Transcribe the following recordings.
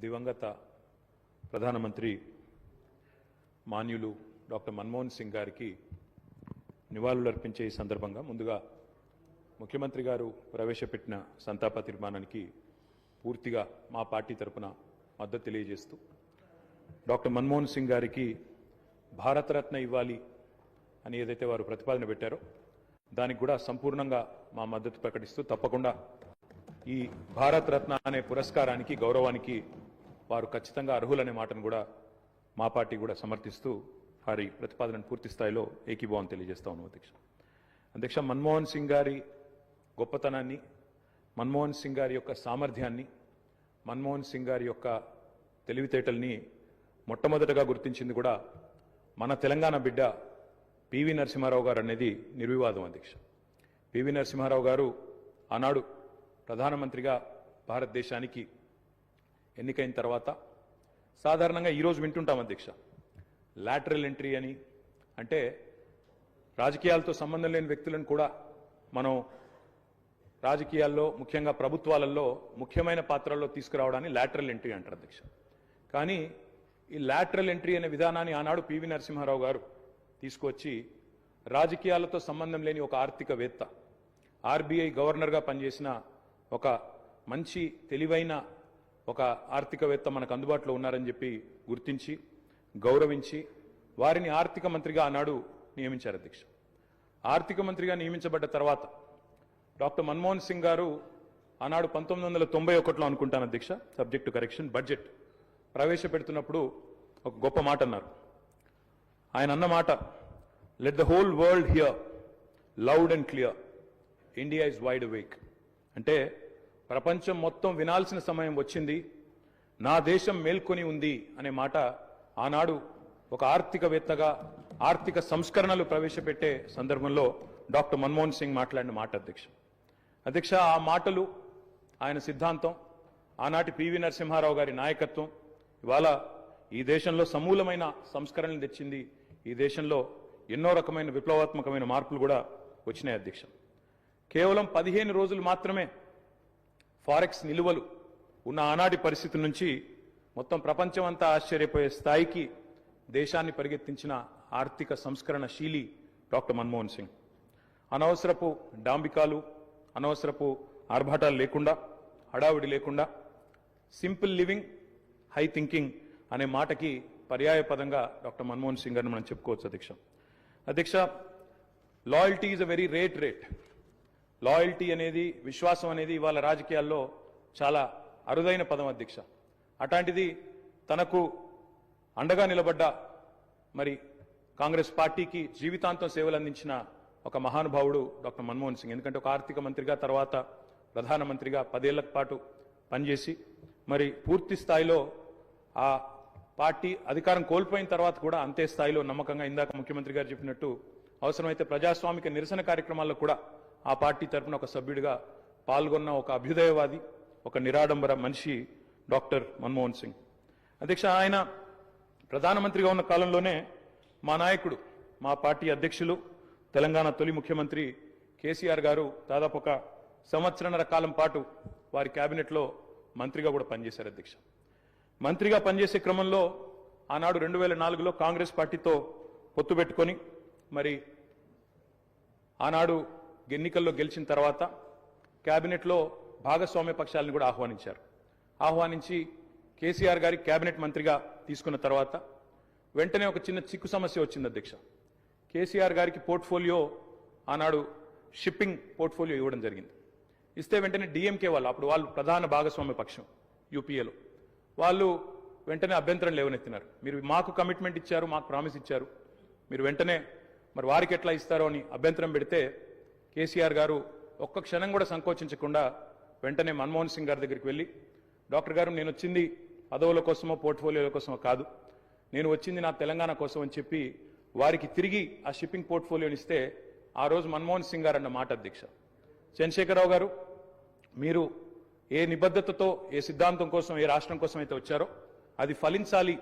దివంగత ప్రధానమంత్రి మాన్యులు డాక్టర్ మన్మోహన్ సింగ్ గారికి నివాళులర్పించే ఈ సందర్భంగా ముందుగా ముఖ్యమంత్రి గారు ప్రవేశపెట్టిన సంతాప తీర్మానానికి పూర్తిగా మా పార్టీ తరపున మద్దతు తెలియజేస్తూ డాక్టర్ మన్మోహన్ సింగ్ గారికి భారతరత్న ఇవ్వాలి అని ఏదైతే వారు ప్రతిపాదన పెట్టారో దానికి కూడా సంపూర్ణంగా మా మద్దతు ప్రకటిస్తూ తప్పకుండా ఈ భారతరత్న అనే పురస్కారానికి గౌరవానికి వారు ఖచ్చితంగా అర్హులనే మాటను కూడా మా పార్టీ కూడా సమర్థిస్తూ వారి ప్రతిపాదనను పూర్తి స్థాయిలో ఏకీభావం తెలియజేస్తా ఉన్నాం అధ్యక్ష మన్మోహన్ సింగ్ గారి గొప్పతనాన్ని, మన్మోహన్ సింగ్ గారి యొక్క సామర్థ్యాన్ని, మన్మోహన్ సింగ్ గారి యొక్క తెలివితేటల్ని మొట్టమొదటగా గుర్తించింది కూడా మన తెలంగాణ బిడ్డ పివి నరసింహారావు గారు అనేది నిర్వివాదం అధ్యక్ష. పివి నరసింహారావు గారు ఆనాడు ప్రధానమంత్రిగా భారతదేశానికి ఎన్నికైన తర్వాత సాధారణంగా ఈరోజు వింటుంటాం అధ్యక్ష, లాటరల్ ఎంట్రీ అని, అంటే రాజకీయాలతో సంబంధం లేని వ్యక్తులను కూడా మనం రాజకీయాల్లో ముఖ్యంగా ప్రభుత్వాలలో ముఖ్యమైన పాత్రల్లో తీసుకురావడాన్ని లాటరల్ ఎంట్రీ అంటారు అధ్యక్ష. కానీ ఈ లాటరల్ ఎంట్రీ అనే విధానాన్ని ఆనాడు పివి నరసింహారావు గారు తీసుకొచ్చి రాజకీయాలతో సంబంధం లేని ఒక ఆర్థికవేత్త, ఆర్బీఐ గవర్నర్గా పనిచేసిన ఒక మంచి తెలివైన ఒక ఆర్థికవేత్త మనకు అందుబాటులో ఉన్నారని చెప్పి గుర్తించి గౌరవించి వారిని ఆర్థిక మంత్రిగా ఆనాడు నియమించారు అధ్యక్ష. ఆర్థిక మంత్రిగా నియమించబడ్డ తర్వాత డాక్టర్ మన్మోహన్ సింగ్ గారు ఆనాడు 1991లో అనుకుంటాను అధ్యక్ష, సబ్జెక్టు కరెక్షన్, బడ్జెట్ ప్రవేశపెడుతున్నప్పుడు ఒక గొప్ప మాట అన్నారు. ఆయన అన్న మాట, let the whole world here loud and clear, India is wide awake. అంటే ప్రపంచం మొత్తం వినాల్సిన సమయం వచ్చింది, నా దేశం మేల్కొని ఉంది అనే మాట ఆనాడు ఒక ఆర్థికవేత్తగా ఆర్థిక సంస్కరణలు ప్రవేశపెట్టే సందర్భంలో డాక్టర్ మన్మోహన్ సింగ్ మాట్లాడిన మాట అధ్యక్ష. ఆ మాటలు, ఆయన సిద్ధాంతం, ఆనాటి పివి నరసింహారావు గారి నాయకత్వం ఇవాళ ఈ దేశంలో సమూలమైన సంస్కరణలు తెచ్చింది. ఈ దేశంలో ఎన్నో రకమైన విప్లవాత్మకమైన మార్పులు కూడా వచ్చినాయి అధ్యక్ష. కేవలం 15 రోజులు మాత్రమే ఫారెక్స్ నిలువలు ఉన్న ఆనాటి పరిస్థితి నుంచి మొత్తం ప్రపంచం అంతా ఆశ్చర్యపోయే స్థాయికి దేశాన్ని పరిగెత్తించిన ఆర్థిక సంస్కరణ శీలి డాక్టర్ మన్మోహన్ సింగ్. అనవసరపు డాంబికాలు, అనవసరపు ఆర్భాటాలు లేకుండా, హడావుడి లేకుండా సింపుల్ లివింగ్, హై థింకింగ్ అనే మాటకి పర్యాయ పదంగా డాక్టర్ మన్మోహన్ సింగ్ గారిని మనం చెప్పుకోవచ్చు అధ్యక్ష. Loyalty is a very rate. Loyalty అనేది, విశ్వాసం అనేది ఇవాళ రాజకీయాల్లో చాలా అరుదైన పదం అధ్యక్ష. అట్లాంటిది తనకు అండగా నిలబడ్డ మరి కాంగ్రెస్ పార్టీకి జీవితాంతం సేవలు అందించిన ఒక మహానుభావుడు డాక్టర్ మన్మోహన్ సింగ్. ఎందుకంటే ఒక ఆర్థిక మంత్రిగా, తర్వాత ప్రధానమంత్రిగా 10 ఏళ్ల పాటు పనిచేసి మరి పూర్తి స్థాయిలో ఆ పార్టీ అధికారం కోల్పోయిన తర్వాత కూడా అంతే స్థాయిలో నమ్మకంగా, ఇందాక ముఖ్యమంత్రి గారు చెప్పినట్టు అవసరమైతే ప్రజాస్వామిక నిరసన కార్యక్రమాల్లో కూడా ఆ పార్టీ తరఫున ఒక సభ్యుడిగా పాల్గొన్న ఒక అభ్యుదయవాది, ఒక నిరాడంబర మనిషి డాక్టర్ మన్మోహన్ సింగ్ అధ్యక్ష. ఆయన ప్రధానమంత్రిగా ఉన్న కాలంలోనే మా నాయకుడు, మా పార్టీ అధ్యక్షులు, తెలంగాణ తొలి ముఖ్యమంత్రి కేసీఆర్ గారు దాదాపు ఒక 1.5 సంవత్సరాల కాలం పాటు వారి కేబినెట్లో మంత్రిగా కూడా పనిచేశారు అధ్యక్ష. మంత్రిగా పనిచేసే క్రమంలో ఆనాడు 2004లో కాంగ్రెస్ పార్టీతో పొత్తు పెట్టుకొని మరి ఆనాడు ఎన్నికల్లో గెలిచిన తర్వాత కేబినెట్లో భాగస్వామ్య పక్షాలను కూడా ఆహ్వానించి కేసీఆర్ గారి కేబినెట్ మంత్రిగా తీసుకున్న తర్వాత వెంటనే ఒక చిన్న చిక్కు సమస్య వచ్చింది అధ్యక్ష. కేసీఆర్ గారికి పోర్ట్ఫోలియో, ఆనాడు షిప్పింగ్ పోర్ట్ఫోలియో ఇవ్వడం జరిగింది. ఇస్తే వెంటనే డిఎంకే వాళ్ళు, అప్పుడు వాళ్ళు ప్రధాన భాగస్వామ్య పక్షం యూపీఏలో, వాళ్ళు వెంటనే అభ్యంతరం లేవనెత్తినారు. మీరు మాకు కమిట్మెంట్ ఇచ్చారు, మాకు ప్రామిస్ ఇచ్చారు, మీరు వెంటనే మరి వారికి ఎట్లా ఇస్తారో అని అభ్యంతరం పెడితే కేసీఆర్ గారు ఒక్క క్షణం కూడా సంకోచించకుండా వెంటనే మన్మోహన్ సింగ్ గారి దగ్గరికి వెళ్ళి, డాక్టర్ గారు నేను వచ్చింది పదవుల కోసమో పోర్ట్ఫోలియోల కోసమో కాదు, నేను వచ్చింది నా తెలంగాణ కోసం అని చెప్పి వారికి తిరిగి ఆ షిప్పింగ్ పోర్ట్ఫోలియోని ఇస్తే ఆ రోజు మన్మోహన్ సింగ్ గారు అన్న మాట అధ్యక్ష, చంద్రశేఖరరావు గారు మీరు ఏ నిబద్ధతతో, ఏ సిద్ధాంతం కోసం, ఏ రాష్ట్రం కోసం అయితే వచ్చారో అది ఫలించాలి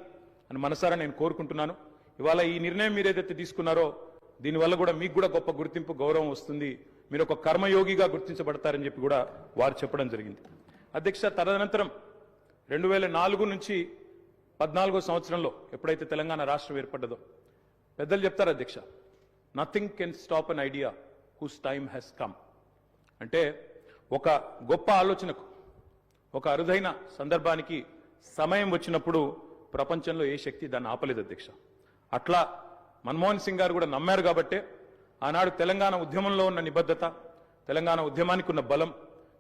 అని మనసారా నేను కోరుకుంటున్నాను. ఇవాళ ఈ నిర్ణయం మీరు ఏదైతే తీసుకున్నారో దీనివల్ల కూడా మీకు కూడా గొప్ప గుర్తింపు, గౌరవం వస్తుంది, మీరు ఒక కర్మయోగిగా గుర్తించబడతారని చెప్పి కూడా వారు చెప్పడం జరిగింది అధ్యక్ష. తదనంతరం 2004 నుంచి 14వ సంవత్సరంలో ఎప్పుడైతే తెలంగాణ రాష్ట్రం ఏర్పడ్డదో పెద్దలు చెప్తారు అధ్యక్ష, nothing can stop an idea who's time has come. అంటే ఒక గొప్ప ఆలోచనకు, ఒక అరుదైన సందర్భానికి సమయం వచ్చినప్పుడు ప్రపంచంలో ఏ శక్తి దాన్ని ఆపలేదు అధ్యక్ష. అట్లా మన్మోహన్ సింగ్ గారు కూడా నమ్మారు కాబట్టే ఆనాడు తెలంగాణ ఉద్యమంలో ఉన్న నిబద్ధత, తెలంగాణ ఉద్యమానికి ఉన్న బలం,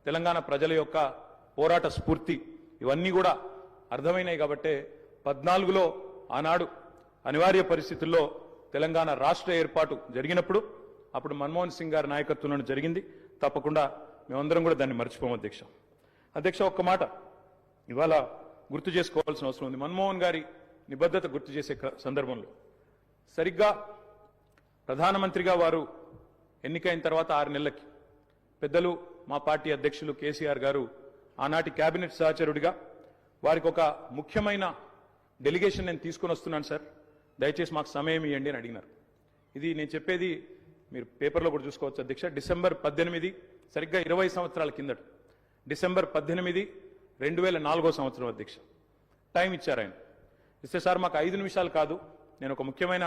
తెలంగాణ ప్రజల యొక్క పోరాట స్ఫూర్తి ఇవన్నీ కూడా అర్థమైనాయి కాబట్టే 14లో ఆనాడు అనివార్య పరిస్థితుల్లో తెలంగాణ రాష్ట్ర ఏర్పాటు జరిగినప్పుడు అప్పుడు మన్మోహన్ సింగ్ గారి నాయకత్వంలో జరిగింది. తప్పకుండా మేమందరం కూడా దాన్ని మర్చిపోము అధ్యక్ష. అధ్యక్ష, ఒక్క మాట ఇవాళ గుర్తు చేసుకోవాల్సిన అవసరం ఉంది. మన్మోహన్ గారి నిబద్ధత గుర్తు చేసే సందర్భంలో సరిగ్గా ప్రధానమంత్రిగా వారు ఎన్నికైన తర్వాత 6 నెలలకి పెద్దలు మా పార్టీ అధ్యక్షులు కేసీఆర్ గారు ఆనాటి కేబినెట్ సహచరుడిగా వారికి ఒక ముఖ్యమైన డెలిగేషన్ నేను తీసుకొని వస్తున్నాను సార్, దయచేసి మాకు సమయం ఇవ్వండి అని అడిగినారు. ఇది నేను చెప్పేది మీరు పేపర్లో కూడా చూసుకోవచ్చు అధ్యక్ష. డిసెంబర్ 18, సరిగ్గా 20 సంవత్సరాల కిందట, డిసెంబర్ 18, 2004వ సంవత్సరం అధ్యక్ష. టైం ఇచ్చారు ఆయన. ఇస్తే సార్ మాకు 5 నిమిషాలు కాదు, నేను ఒక ముఖ్యమైన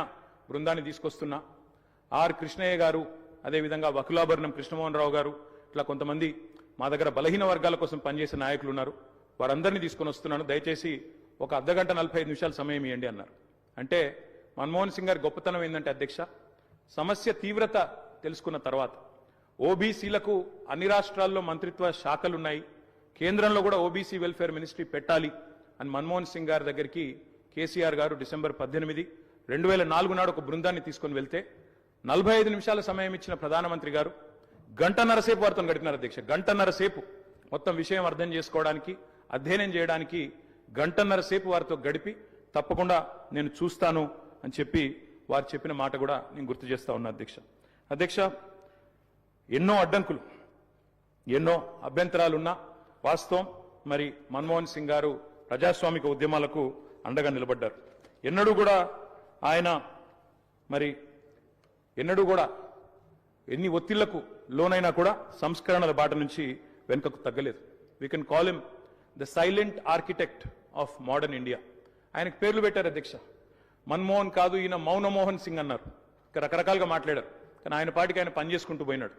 బృందాన్ని తీసుకొస్తున్నా, ఆర్ కృష్ణయ్య గారు, అదేవిధంగా వకులాభరణం కృష్ణమోహన్ రావు గారు, ఇట్లా కొంతమంది మా దగ్గర బలహీన వర్గాల కోసం పనిచేసే నాయకులు ఉన్నారు, వారందరినీ తీసుకొని వస్తున్నాను, దయచేసి ఒక అర్ధగంట 45 నిమిషాలు సమయం ఇవ్వండి అన్నారు. అంటే మన్మోహన్ సింగ్ గారి గొప్పతనం ఏంటంటే అధ్యక్ష, సమస్య తీవ్రత తెలుసుకున్న తర్వాత ఓబీసీలకు అన్ని రాష్ట్రాల్లో మంత్రిత్వ శాఖలున్నాయి, కేంద్రంలో కూడా ఓబీసీ వెల్ఫేర్ మినిస్ట్రీ పెట్టాలి అని మన్మోహన్ సింగ్ గారి దగ్గరికి కేసీఆర్ గారు డిసెంబర్ 18, 2004 నాడు ఒక బృందాన్ని తీసుకొని వెళ్తే 45 నిమిషాల సమయం ఇచ్చిన ప్రధానమంత్రి గారు గంటన్నర సేపు వారితో గడిపినారు అధ్యక్ష. గంటన్నర సేపు మొత్తం విషయం అర్థం చేసుకోవడానికి, అధ్యయనం చేయడానికి గంటన్నర సేపు వారితో గడిపి తప్పకుండా నేను చూస్తాను అని చెప్పి వారు చెప్పిన మాట కూడా నేను గుర్తు చేస్తా ఉన్నా అధ్యక్ష. అధ్యక్ష, ఎన్నో అడ్డంకులు, ఎన్నో అభ్యంతరాలున్నా వాస్తవం మరి మన్మోహన్ సింగ్ గారు ప్రజాస్వామిక ఉద్యమాలకు అండగా నిలబడ్డారు. ఎన్నడూ కూడా ఆయన మరి ఎన్నడూ కూడా ఎన్ని ఒత్తిళ్లకు లోనైనా కూడా సంస్కరణల బాట నుంచి వెనుకకు తగ్గలేదు. We can call him the silent architect of modern India. ఆయనకు పేర్లు పెట్టారు అధ్యక్ష. మన్మోహన్ కాదు, ఈయన మౌనమోహన్ సింగ్ అన్నారు. రకరకాలుగా మాట్లాడారు, కానీ ఆయన పాటికి ఆయన పనిచేసుకుంటూ పోయినాడు.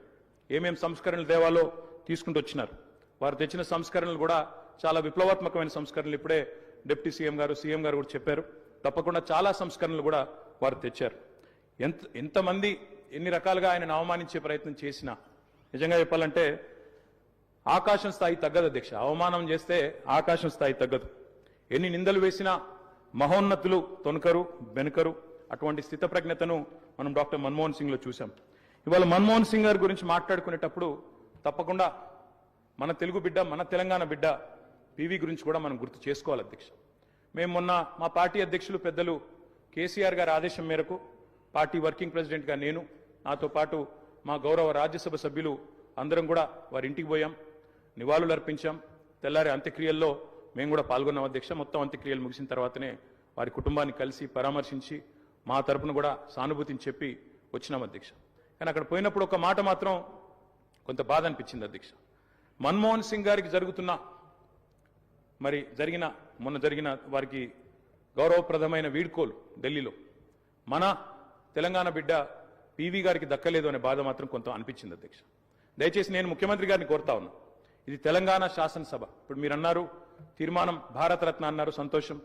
ఏమేం సంస్కరణలు దేవాలో తీసుకుంటూ వచ్చినారు. వారు తెచ్చిన సంస్కరణలు కూడా చాలా విప్లవాత్మకమైన సంస్కరణలు. ఇప్పుడే డిప్యూటీ సీఎం గారు కూడా చెప్పారు. తప్పకుండా చాలా సంస్కరణలు కూడా వారు తెచ్చారు. ఎంతమంది ఎన్ని రకాలుగా ఆయనను అవమానించే ప్రయత్నం చేసినా నిజంగా చెప్పాలంటే ఆకాశం స్థాయి తగ్గదు అధ్యక్ష. అవమానం చేస్తే ఆకాశం స్థాయి తగ్గదు. ఎన్ని నిందలు వేసినా మహోన్నతులు తొనకరు, బెనకరు. అటువంటి స్థితప్రజ్ఞతను మనం డాక్టర్ మన్మోహన్ సింగ్లో చూసాం. ఇవాళ మన్మోహన్ సింగ్ గారి గురించి మాట్లాడుకునేటప్పుడు తప్పకుండా మన తెలుగు బిడ్డ, మన తెలంగాణ బిడ్డ పివి గురించి కూడా మనం గుర్తు చేసుకోవాలి అధ్యక్ష. మేము మొన్న మా పార్టీ అధ్యక్షులు పెద్దలు కేసీఆర్ గారి ఆదేశం మేరకు పార్టీ వర్కింగ్ ప్రెసిడెంట్గా నేను, నాతో పాటు మా గౌరవ రాజ్యసభ సభ్యులు అందరం కూడా వారి ఇంటికి పోయాం, నివాళులు అర్పించాం. తెల్లారి అంత్యక్రియల్లో మేము కూడా పాల్గొన్నాం అధ్యక్ష. మొత్తం అంత్యక్రియలు ముగిసిన తర్వాతనే వారి కుటుంబాన్ని కలిసి పరామర్శించి మా తరపున కూడా సానుభూతిని చెప్పి వచ్చినాం అధ్యక్ష. కానీ అక్కడ పోయినప్పుడు ఒక మాట మాత్రం కొంత బాధ అనిపించింది అధ్యక్ష. మన్మోహన్ సింగ్ గారికి మొన్న జరిగిన వారికి గౌరవప్రదమైన వీడ్కోలు ఢిల్లీలో మన తెలంగాణ బిడ్డ పివి గారికి దక్కలేదు అనే బాధ మాత్రం కొంత అనిపించింది అధ్యక్ష. దయచేసి నేను ముఖ్యమంత్రి గారిని కోరుతా ఉన్నా, ఇది తెలంగాణ శాసనసభ. ఇప్పుడు మీరు అన్నారు తీర్మానం భారతరత్న అన్నారు, సంతోషం.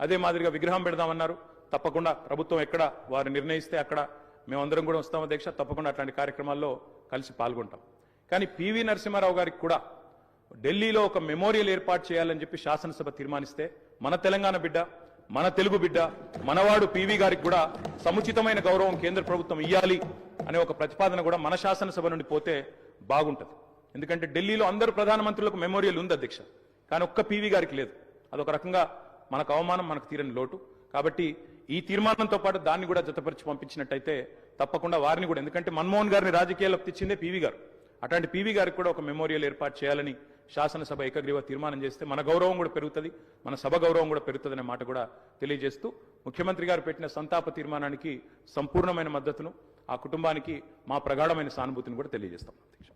అదే మాదిరిగా విగ్రహం పెడదామన్నారు. తప్పకుండా ప్రభుత్వం ఎక్కడ వారు నిర్ణయిస్తే అక్కడ మేమందరం కూడా వస్తాం అధ్యక్ష. తప్పకుండా అట్లాంటి కార్యక్రమాల్లో కలిసి పాల్గొంటాం. కానీ పివి నరసింహారావు గారికి కూడా ఢిల్లీలో ఒక మెమోరియల్ ఏర్పాటు చేయాలని చెప్పి శాసనసభ తీర్మానిస్తే మన తెలంగాణ బిడ్డ, మన తెలుగు బిడ్డ, మనవాడు పివి గారికి కూడా సముచితమైన గౌరవం కేంద్ర ప్రభుత్వం ఇవ్వాలి అనే ఒక ప్రతిపాదన కూడా మన శాసనసభ నుండి పోతే బాగుంటుంది. ఎందుకంటే ఢిల్లీలో అందరు ప్రధానమంత్రులకు మెమోరియల్ ఉంది అధ్యక్ష, కానీ ఒక్క పివి గారికి లేదు. అదొక రకంగా మనకు అవమానం, మనకు తీరని లోటు. కాబట్టి ఈ తీర్మానంతో పాటు దాన్ని కూడా జతపరిచి పంపించినట్టయితే తప్పకుండా వారిని కూడా, ఎందుకంటే మన్మోహన్ గారిని రాజకీయాల్లోకి తెచ్చిందే పివి గారు, అట్లాంటి పివి గారికి కూడా ఒక మెమోరియల్ ఏర్పాటు చేయాలని శాసనసభ ఏకగ్రీవ తీర్మానం చేస్తే మన గౌరవం కూడా పెరుగుతుంది, మన సభ గౌరవం కూడా పెరుగుతుందనే మాట కూడా తెలియజేస్తూ ముఖ్యమంత్రి గారు పెట్టిన సంతాప తీర్మానానికి సంపూర్ణమైన మద్దతును, ఆ కుటుంబానికి మా ప్రగాఢమైన సానుభూతిని కూడా తెలియజేస్తాం అధ్యక్ష.